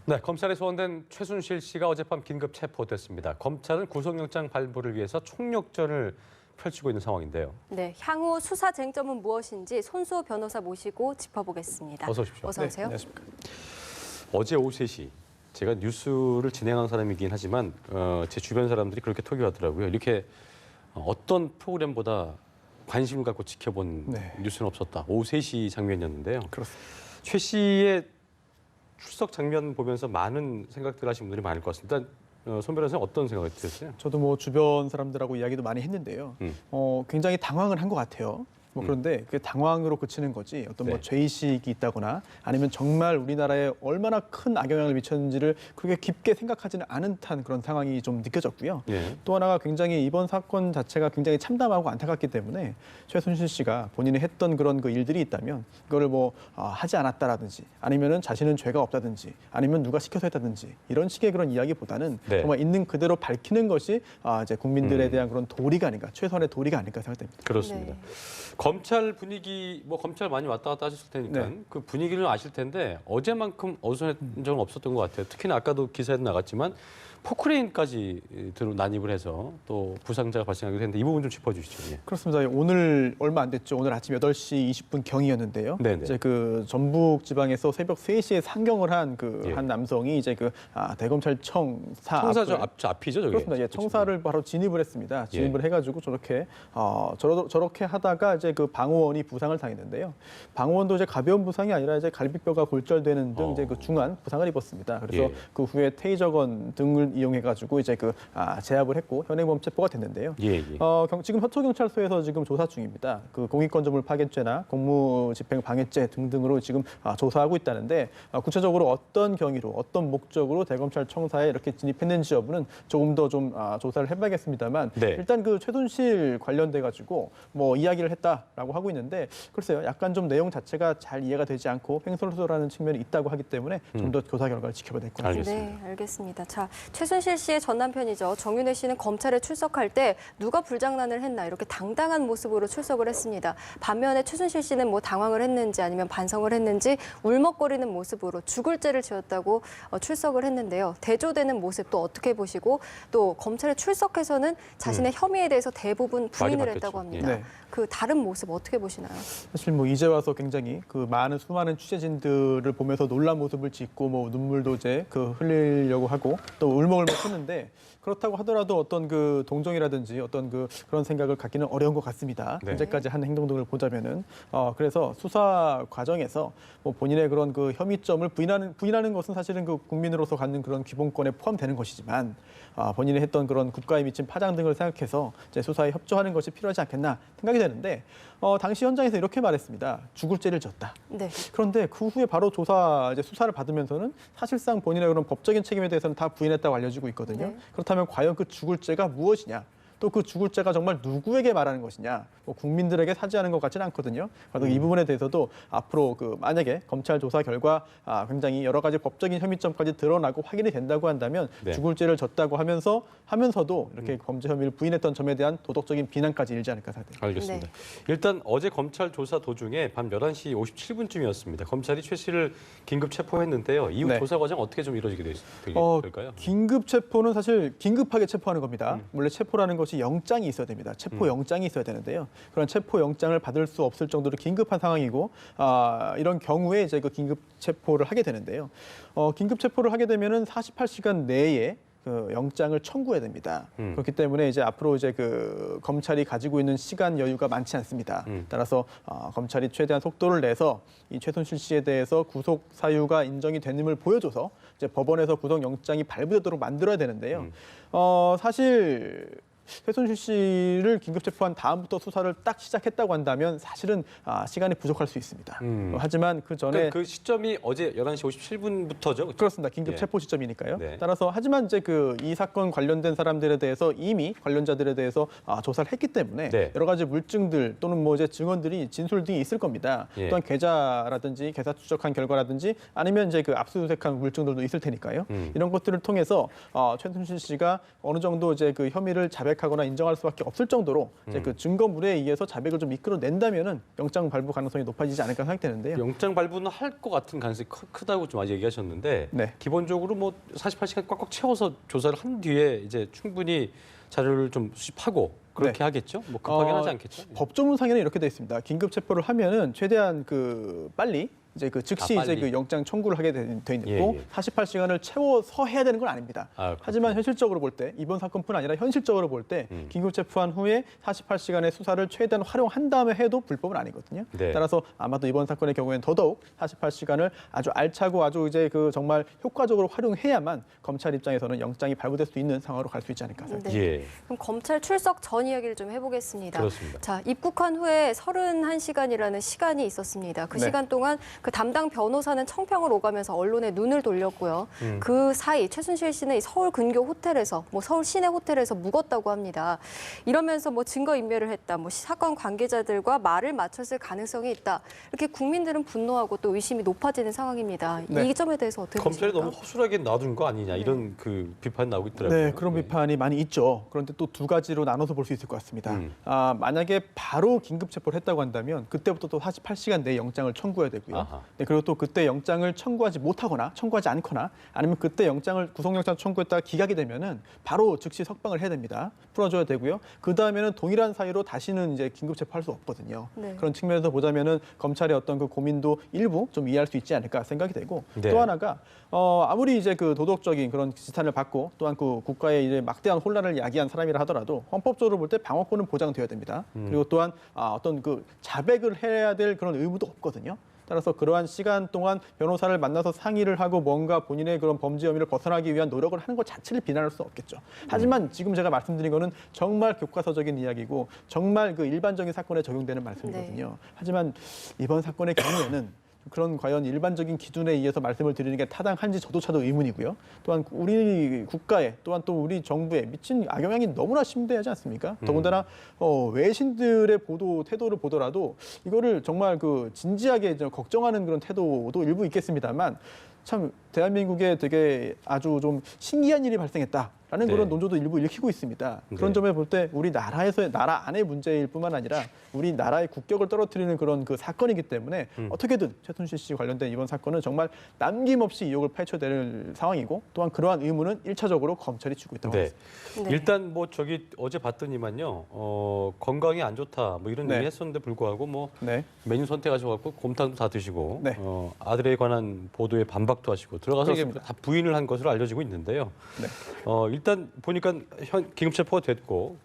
네, 검찰에 소환된 최순실 씨가 어젯밤 긴급 체포됐습니다. 검찰은 구속영장 발부를 위해서 총력전을 펼치고 있는 상황인데요. 네, 향후 수사 쟁점은 무엇인지 손수호 변호사 모시고 짚어보겠습니다. 어서 오십시오. 어서 오세요. 네, 안녕하십니까. 어제 오후 3시 제가 뉴스를 진행한 사람이긴 하지만 제 주변 사람들이 그렇게 토기하더라고요. 이렇게 어떤 프로그램보다 관심을 갖고 지켜본 네. 뉴스는 없었다. 오후 3시 장면이었는데요. 그렇습니다. 최 씨의 출석 장면 보면서 많은 생각들 하신 분들이 많을 것 같습니다. 일단 손 변호사님 어떤 생각이 드셨어요? 저도 뭐 주변 사람들하고 이야기도 많이 했는데요. 굉장히 당황을 한 것 같아요. 그런데 그 당황으로 그치는 거지 어떤 뭐 네. 죄의식이 있다거나 아니면 정말 우리나라에 얼마나 큰 악영향을 미쳤는지를 그렇게 깊게 생각하지는 않은 듯한 그런 상황이 좀 느껴졌고요. 예. 또 하나가 굉장히 이번 사건 자체가 굉장히 참담하고 안타깝기 때문에 최순실 씨가 본인이 했던 그런 그 일들이 있다면 이거를 뭐 하지 않았다라든지 아니면은 자신은 죄가 없다든지 아니면 누가 시켜서 했다든지 이런 식의 그런 이야기보다는 네. 정말 있는 그대로 밝히는 것이 이제 국민들에 대한 그런 도리가 아닌가, 최선의 도리가 아닐까 생각됩니다. 그렇습니다. 네. 검찰 분위기 뭐 검찰 많이 왔다 갔다 하셨을 테니까 네. 그 분위기를 아실 텐데 어제만큼 어수선한 적은 없었던 것 같아요. 특히나 아까도 기사에도 나갔지만 포크레인까지 난입을 해서 또 부상자가 발생하기도 했는데 이 부분 좀 짚어주시죠. 예. 그렇습니다. 오늘 얼마 안 됐죠. 오늘 아침 8시 20분 경이었는데요. 네네. 이제 그 전북 지방에서 새벽 3시에 상경을 한 그 예. 한 남성이 이제 그 대검찰청 청사죠 앞을 앞이죠, 저게. 그렇습니다. 예, 청사를 바로 진입을 했습니다. 진입을 예. 해가지고 저렇게 하다가 이제 그 방호원이 부상을 당했는데요. 방호원도 이제 가벼운 부상이 아니라 이제 갈비뼈가 골절되는 등 이제 그 중한 부상을 입었습니다. 그래서 예. 그 후에 테이저건 등을 이용해가지고 이제 그 제압을 했고 현행범 체포가 됐는데요. 예, 예. 지금 서초경찰서에서 지금 조사 중입니다. 그 공익건조물 파괴죄나 공무집행 방해죄 등등으로 지금 조사하고 있다는데 구체적으로 어떤 경위로 어떤 목적으로 대검찰 청사에 이렇게 진입했는지 여부는 조금 더 좀 조사를 해봐야겠습니다만 네. 일단 그 최순실 관련돼 가지고 뭐 이야기를 했다라고 하고 있는데 글쎄요, 약간 좀 내용 자체가 잘 이해가 되지 않고 횡설수설하는 측면이 있다고 하기 때문에 좀 더 조사 결과를 지켜봐야 될 것 같습니다. 알겠습니다. 네, 알겠습니다. 자, 최순실 씨의 전 남편이죠. 정윤회 씨는 검찰에 출석할 때 누가 불장난을 했나 이렇게 당당한 모습으로 출석을 했습니다. 반면에 최순실 씨는 뭐 당황을 했는지 아니면 반성을 했는지 울먹거리는 모습으로 죽을 죄를 지었다고 출석을 했는데요. 대조되는 모습 또 어떻게 보시고 또 검찰에 출석해서는 자신의 혐의에 대해서 대부분 부인을 많이 했다고 바뀌었죠. 합니다. 네. 그 다른 모습 어떻게 보시나요? 사실 뭐 이제 와서 굉장히 그 수많은 취재진들을 보면서 놀란 모습을 짓고 뭐 눈물도 이제 그 흘리려고 하고 또 울먹울먹 했는데 그렇다고 하더라도 어떤 그 동정이라든지 어떤 그런 생각을 갖기는 어려운 것 같습니다. 네. 현재까지 한 행동 등을 보자면은 그래서 수사 과정에서 뭐 본인의 그런 그 혐의점을 부인하는 것은 사실은 그 국민으로서 갖는 그런 기본권에 포함되는 것이지만 본인이 했던 그런 국가에 미친 파장 등을 생각해서 이제 수사에 협조하는 것이 필요하지 않겠나 생각이 되는데 당시 현장에서 이렇게 말했습니다. 죽을 죄를 졌다. 네. 그런데 그 후에 바로 수사를 받으면서는 사실상 본인의 그런 법적인 책임에 대해서는 다 부인했다고 알려지고 있거든요. 네. 그렇다면 과연 그 죽을 죄가 무엇이냐? 또 그 죽을 죄가 정말 누구에게 말하는 것이냐? 뭐 국민들에게 사지하는 것 같지는 않거든요. 그래서 이 부분에 대해서도 앞으로 만약에 검찰 조사 결과 굉장히 여러 가지 법적인 혐의점까지 드러나고 확인이 된다고 한다면 네. 죽을 죄를 졌다고 하면서도 이렇게 범죄 혐의를 부인했던 점에 대한 도덕적인 비난까지 일지 않을까 생각됩니다. 알겠습니다. 네. 일단 어제 검찰 조사 도중에 밤 11시 57분쯤이었습니다. 검찰이 최 씨를 긴급 체포했는데요. 이후 네. 조사 과정 어떻게 좀 이루어지게 될까요? 긴급 체포는 사실 긴급하게 체포하는 겁니다. 원래 체포라는 것이 영장이 있어야 됩니다. 체포 영장이 있어야 되는데요. 그런 체포 영장을 받을 수 없을 정도로 긴급한 상황이고 이런 경우에 이제 그 긴급 체포를 하게 되는데요. 긴급 체포를 하게 되면은 48시간 내에 그 영장을 청구해야 됩니다. 그렇기 때문에 이제 앞으로 이제 그 검찰이 가지고 있는 시간 여유가 많지 않습니다. 따라서 검찰이 최대한 속도를 내서 이 최순실 씨에 대해서 구속 사유가 인정이 됐음을 보여줘서 이제 법원에서 구속 영장이 발부되도록 만들어야 되는데요. 사실 최순실 씨를 긴급 체포한 다음부터 수사를 딱 시작했다고 한다면 사실은 시간이 부족할 수 있습니다. 하지만 그 전에 그 시점이 어제 11시 57분부터죠? 그렇습니다. 긴급 예. 체포 시점이니까요. 네. 따라서 하지만 이제 이 사건 관련된 사람들에 대해서 이미 관련자들에 대해서 조사를 했기 때문에 네. 여러 가지 물증들 또는 뭐 이제 증언들이 진술 등이 있을 겁니다. 예. 또한 계좌라든지 계좌 추적한 결과라든지 아니면 이제 그 압수수색한 물증들도 있을 테니까요. 이런 것들을 통해서 최순실 씨가 어느 정도 이제 그 혐의를 자백한 자백하거나 인정할 수밖에 없을 정도로 이제 그 증거물에 의해서 자백을 좀 이끌어낸다면은 영장 발부 가능성이 높아지지 않을까 생각되는데요. 영장 발부는 할 것 같은 가능성이 크다고 좀 아직 얘기하셨는데 네. 기본적으로 뭐 48시간 꽉꽉 채워서 조사를 한 뒤에 이제 충분히 자료를 좀 수집하고 그렇게 네. 하겠죠? 뭐 급하게는 하지 않겠죠? 법조문상에는 이렇게 돼 있습니다. 긴급 체포를 하면은 최대한 그 빨리 이제 그 즉시 아, 이제 빨리. 그 영장 청구를 하게 돼 있고 예, 예. 48시간을 채워서 해야 되는 건 아닙니다. 아, 하지만 현실적으로 볼 때 이번 사건뿐 아니라 현실적으로 볼 때 긴급 체포한 후에 48시간의 수사를 최대한 활용한 다음에 해도 불법은 아니거든요. 네. 따라서 아마도 이번 사건의 경우에는 더더욱 48시간을 아주 알차고 아주 이제 그 정말 효과적으로 활용해야만 검찰 입장에서는 영장이 발부될 수 있는 상황으로 갈 수 있지 않을까 생각합니다. 네. 예, 그럼 검찰 출석 전 이야기를 좀 해보겠습니다. 그렇습니다. 자, 입국한 후에 31시간이라는 시간이 있었습니다. 그 네. 시간 동안 그 담당 변호사는 청평을 오가면서 언론에 눈을 돌렸고요. 그 사이 최순실 씨는 이 서울 근교 호텔에서 뭐 서울 시내 호텔에서 묵었다고 합니다. 이러면서 뭐 증거 인멸을 했다, 뭐 사건 관계자들과 말을 맞췄을 가능성이 있다. 이렇게 국민들은 분노하고 또 의심이 높아지는 상황입니다. 네. 이 점에 대해서 어떻게 검찰이 보십니까? 너무 허술하게 놔둔 거 아니냐 이런 그 비판이 나오고 있더라고요. 네, 그런 비판이 많이 있죠. 그런데 또 두 가지로 나눠서 볼 수 있을 것 같습니다. 만약에 바로 긴급 체포를 했다고 한다면 그때부터 또 48시간 내에 영장을 청구해야 되고요. 아하. 네, 그리고 또 그때 영장을 청구하지 못하거나 청구하지 않거나 아니면 그때 영장을 구속영장 청구했다가 기각이 되면은 바로 즉시 석방을 해야 됩니다. 풀어줘야 되고요. 그 다음에는 동일한 사유로 다시는 이제 긴급 체포할 수 없거든요. 네. 그런 측면에서 보자면은 검찰의 어떤 그 고민도 일부 좀 이해할 수 있지 않을까 생각이 되고 네. 또 하나가 아무리 이제 그 도덕적인 그런 지탄을 받고 또한 그 국가의 이제 막대한 혼란을 야기한 사람이라 하더라도 헌법적으로 볼 때 방어권은 보장돼야 됩니다. 그리고 또한 어떤 그 자백을 해야 될 그런 의무도 없거든요. 따라서 그러한 시간 동안 변호사를 만나서 상의를 하고 뭔가 본인의 그런 범죄 혐의를 벗어나기 위한 노력을 하는 것 자체를 비난할 수 없겠죠. 하지만 지금 제가 말씀드린 거는 정말 교과서적인 이야기고 정말 그 일반적인 사건에 적용되는 말씀이거든요. 하지만 이번 사건의 경우에는 그런 과연 일반적인 기준에 의해서 말씀을 드리는 게 타당한지 저도차도 의문이고요. 또한 우리 국가에 또한 또 우리 정부에 미친 악영향이 너무나 심대하지 않습니까? 더군다나 외신들의 태도를 보더라도 이거를 정말 그 진지하게 좀 걱정하는 그런 태도도 일부 있겠습니다만 참 대한민국에 되게 아주 좀 신기한 일이 발생했다라는 네. 그런 논조도 일부 읽히고 있습니다. 그런 네. 점에 볼 때 우리 나라에서의 나라 안의 문제일 뿐만 아니라 우리 나라의 국격을 떨어뜨리는 그런 그 사건이기 때문에 어떻게든 최순실 씨 관련된 이번 사건은 정말 남김없이 의혹을 파헤쳐낼 상황이고 또한 그러한 의무는 1차적으로 검찰이 쥐고 있다고 네. 합니다. 네. 일단 뭐 저기 어제 봤더니만요 건강이 안 좋다 뭐 이런 네. 얘기 했었는데 불구하고 뭐 네. 메뉴 선택하셔갖고 곰탕도 다 드시고 네. 아들에 관한 보도에 반박도 하시고 들어가서 그렇습니다. 다 부인을 한 것으로 알려지고 있는데요. 네. 일단 보니까 긴급 체포가 됐고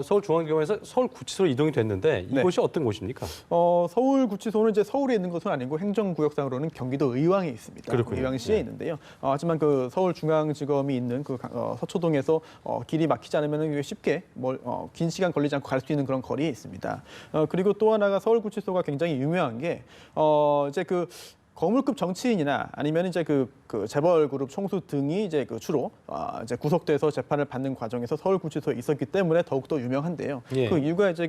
서울중앙지검에서 서울구치소로 이동이 됐는데 네. 이곳이 어떤 곳입니까? 서울구치소는 이제 서울에 있는 것은 아니고 행정구역상으로는 경기도 의왕에 있습니다. 그렇군요. 의왕시에 네. 있는데요. 하지만 그 서울중앙지검이 있는 그 서초동에서 길이 막히지 않으면 쉽게 긴 시간 걸리지 않고 갈 수 있는 그런 거리에 있습니다. 그리고 또 하나가 서울구치소가 굉장히 유명한 게 이제 그 거물급 정치인이나 아니면 이제 그 재벌 그룹 총수 등이 이제 그 주로 이제 구속돼서 재판을 받는 과정에서 서울구치소에 있었기 때문에 더욱 더 유명한데요. 예. 그 이유가 이제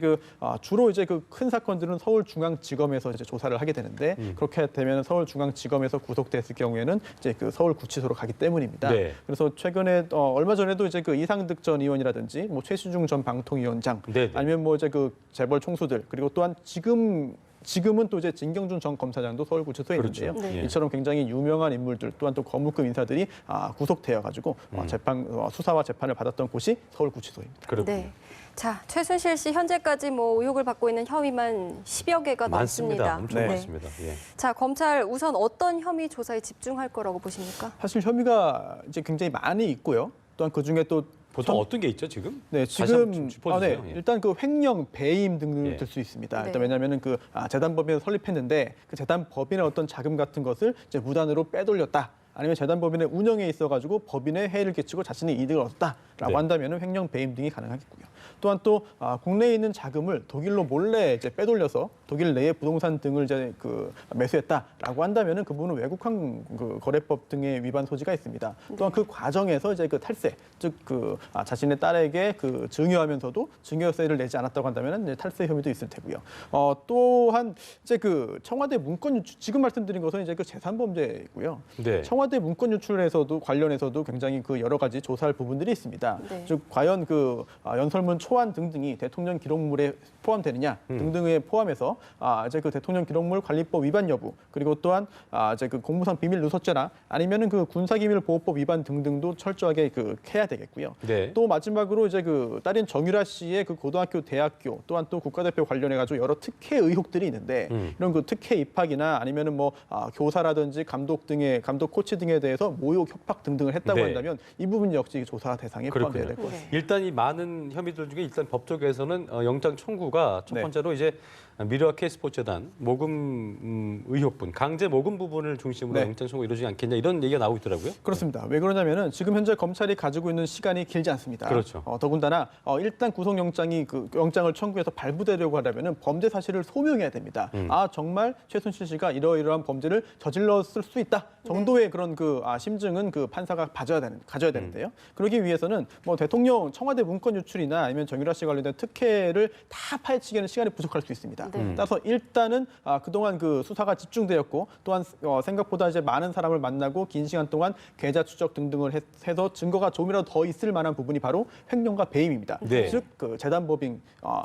주로 이제 그 큰 사건들은 서울중앙지검에서 이제 조사를 하게 되는데 그렇게 되면 서울중앙지검에서 구속됐을 경우에는 이제 그 서울구치소로 가기 때문입니다. 네. 그래서 최근에 얼마 전에도 이제 그 이상득 전 의원이라든지 뭐 최시중 전 방통위원장 네네. 아니면 뭐 이제 그 재벌 총수들 그리고 또한 지금은 또 이제 진경준 전 검사장도 서울구치소에 그렇죠. 있는데요. 네. 이처럼 굉장히 유명한 인물들 또한 또 거물급 인사들이 구속되어 가지고 수사와 재판을 받았던 곳이 서울구치소입니다. 그렇군요. 네. 자, 최순실 씨 현재까지 뭐 의혹을 받고 있는 혐의만 10여 개가 많습니다. 넘습니다. 엄청 네. 많습니다. 예. 자, 검찰 우선 어떤 혐의 조사에 집중할 거라고 보십니까? 사실 혐의가 이제 굉장히 많이 있고요. 또한 그 중에 또 보통 어떤 게 있죠 지금? 네, 다시 한번 지금 좀 짚어주세요. 예. 일단 그 횡령, 배임 등을 예. 들 수 있습니다. 네. 일단 왜냐하면은 그 재단법인을 설립했는데 그 재단법인의 어떤 자금 같은 것을 이제 무단으로 빼돌렸다. 아니면 재단법인의 운영에 있어가지고 법인에 해를 끼치고 자신의 이득을 얻었다라고 네. 한다면은 횡령, 배임 등이 가능하겠고요. 또한 또 국내에 있는 자금을 독일로 몰래 이제 빼돌려서 독일 내의 부동산 등을 이제 매수했다라고 한다면은 그분은 외국환 거래법 등의 위반 소지가 있습니다. 또한 그 과정에서 이제 그 탈세, 즉 자신의 딸에게 증여하면서도 증여세를 내지 않았다고 한다면은 이제 탈세 혐의도 있을 테고요. 또한 이제 그 청와대 문건 유출, 지금 말씀드린 것은 이제 그 재산 범죄이고요. 네. 청와대 청와대 문건 유출에서도 관련해서도 굉장히 그 여러 가지 조사할 부분들이 있습니다. 네. 즉 과연 그 연설문 초안 등등이 대통령 기록물에 포함되느냐 등등에 포함해서 이제 그 대통령 기록물 관리법 위반 여부 그리고 또한 이제 그 공무상 비밀 누설죄나 아니면은 그 군사기밀보호법 위반 등등도 철저하게 그 해야 되겠고요. 네. 또 마지막으로 이제 그 딸인 정유라 씨의 그 고등학교, 대학교 또한 또 국가대표 관련해 가지고 여러 특혜 의혹들이 있는데 이런 그 특혜 입학이나 아니면은 뭐 교사라든지 감독 코치 등에 대해서 모욕, 협박 등등을 했다고 네. 한다면 이 부분 역시 조사 대상에 포함돼야 될 것 같습니다. 일단 이 많은 혐의들 중에 일단 법조계에서는 영장 청구가 첫 네. 번째로 이제 미르와 K스포츠재단 모금 의혹분, 강제 모금 부분을 중심으로 네. 영장 청구 이루어지지 않겠냐 이런 얘기가 나오고 있더라고요. 그렇습니다. 왜 그러냐면은 지금 현재 검찰이 가지고 있는 시간이 길지 않습니다. 그렇죠. 더군다나 일단 구속영장이 그 영장을 청구해서 발부되려고 하려면은 범죄 사실을 소명해야 됩니다. 정말 최순실 씨가 이러이러한 범죄를 저질렀을 수 있다 정도의 그런 그 심증은 그 판사가 가져야 되는데요. 그러기 위해서는 뭐 대통령 청와대 문건 유출이나 아니면 정유라 씨 관련된 특혜를 다 파헤치기에는 시간이 부족할 수 있습니다. 따라서 일단은 그동안 그 수사가 집중되었고 또한 생각보다 이제 많은 사람을 만나고 긴 시간 동안 계좌 추적 등등을 해서 증거가 조금이라도 더 있을 만한 부분이 바로 횡령과 배임입니다. 네. 즉 그 재단 법인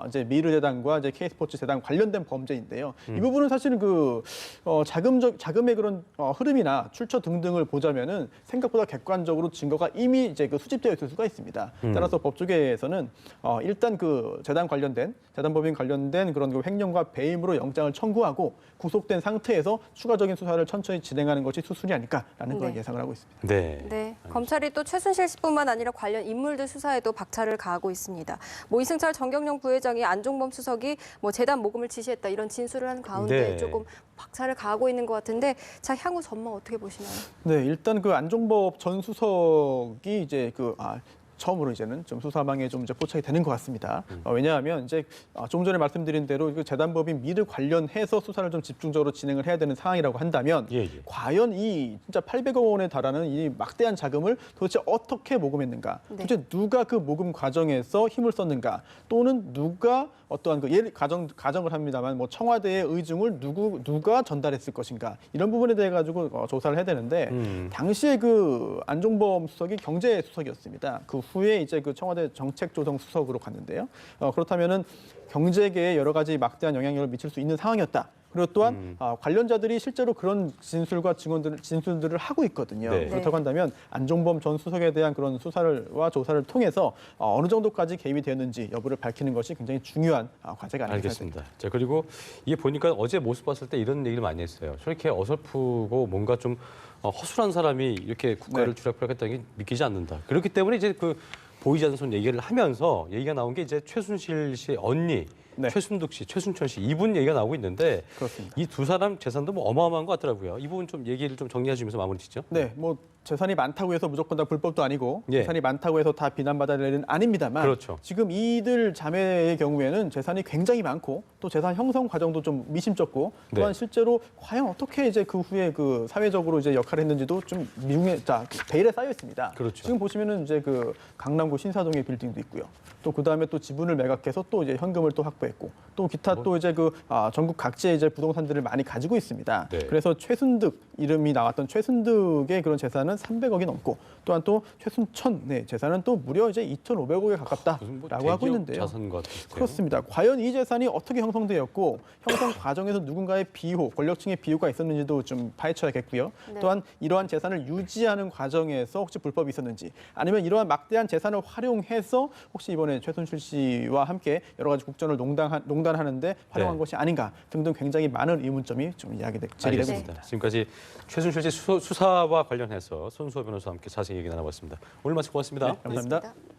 이제 미르 재단과 이제 K스포츠 재단 관련된 범죄인데요. 이 부분은 사실은 그 자금의 그런 흐름이나 출처 등등을 보자면은 생각보다 객관적으로 증거가 이미 이제 그 수집되어 있을 수가 있습니다. 따라서 법조계에서는 일단 그 재단 법인 관련된 그런 그 횡령과 배임으로 영장을 청구하고 구속된 상태에서 추가적인 수사를 천천히 진행하는 것이 수순이 아닐까라는 그런 네. 예상을 하고 있습니다. 네. 네, 검찰이 또 최순실 씨뿐만 아니라 관련 인물들 수사에도 박차를 가하고 있습니다. 뭐 이승철 정경영 부회장이 안종범 수석이 뭐 재단 모금을 지시했다 이런 진술을 한 가운데 네. 조금 박차를 가하고 있는 것 같은데 자 향후 전망 어떻게 보시나요? 네, 일단 그 안종범 전 수석이 이제 처음으로 이제는 좀 수사망에 좀 이제 포착이 되는 것 같습니다. 왜냐하면 이제 좀 전에 말씀드린 대로 그 재단법인 미르 관련해서 수사를 좀 집중적으로 진행을 해야 되는 상황이라고 한다면 과연 이 진짜 800억 원에 달하는 이 막대한 자금을 도대체 어떻게 모금했는가? 네. 도대체 누가 그 모금 과정에서 힘을 썼는가? 또는 누가 어떠한 그 가정을 합니다만 뭐 청와대의 의중을 누가 전달했을 것인가? 이런 부분에 대해 가지고 조사를 해야 되는데 당시에 그 안종범 수석이 경제수석이었습니다. 그 후에 이제 그 청와대 정책조정수석으로 갔는데요. 그렇다면은 경제계에 여러 가지 막대한 영향력을 미칠 수 있는 상황이었다. 그리고 또한 관련자들이 실제로 그런 진술들을 하고 있거든요. 네. 그렇다고 한다면 안종범 전 수석에 대한 그런 수사와 조사를 통해서 어느 정도까지 개입이 되었는지 여부를 밝히는 것이 굉장히 중요한 과제가 아닐까 알겠습니다. 자, 그리고 이게 보니까 어제 모습 봤을 때 이런 얘기를 많이 했어요. 저렇게 어설프고 뭔가 좀 허술한 사람이 이렇게 국가를 네. 주락부락했다는 게 믿기지 않는다. 그렇기 때문에 이제 그 보이지 않는 손 얘기를 하면서 얘기가 나온 게 이제 최순실 씨의 언니, 네. 최순득 씨, 최순천 씨 이분 얘기가 나오고 있는데 그렇습니다. 이 두 사람 재산도 뭐 어마어마한 것 같더라고요. 이 부분 좀 얘기를 좀 정리해 주면서 마무리 짓죠. 네, 뭐 재산이 많다고 해서 무조건 다 불법도 아니고 예. 재산이 많다고 해서 다 비난받아야 될 일은 아닙니다만 그렇죠. 지금 이들 자매의 경우에는 재산이 굉장히 많고 또 재산 형성 과정도 좀 미심쩍고 또한 네. 실제로 과연 어떻게 이제 그 후에 그 사회적으로 이제 역할을 했는지도 좀 베일에 쌓여 있습니다. 그렇죠. 지금 보시면은 이제 그 강남구 신사동의 빌딩도 있고요. 또 그다음에 또 지분을 매각해서 또 이제 현금을 또 확보했고 또 기타 또 이제 전국 각지의 이제 부동산들을 많이 가지고 있습니다. 네. 그래서 최순득 이름이 나왔던 최순득의 그런 재산은 300억이 넘고 또한 또 최순천 재산은 또 무려 이제 2,500억에 무슨 뭐 가깝다라고 하고 대기업 있는데요. 자산 같은 그렇습니다. 과연 이 재산이 어떻게 형성되었고 형성 과정에서 누군가의 비호, 권력층의 비호가 있었는지도 좀 파헤쳐야겠고요. 네. 또한 이러한 재산을 유지하는 과정에서 혹시 불법이 있었는지 아니면 이러한 막대한 재산을 활용해서 혹시 이번에 최순실 씨와 함께 여러 가지 국정을 농단하는데 활용한 네. 것이 아닌가 등등 굉장히 많은 의문점이 좀 제기되고 있습니다. 알겠습니다. 지금까지 최순실 씨 수사와 관련해서 손수호 변호사와 함께 자세히 얘기 나눠봤습니다. 오늘 말씀 고맙습니다. 네, 감사합니다. 고맙습니다.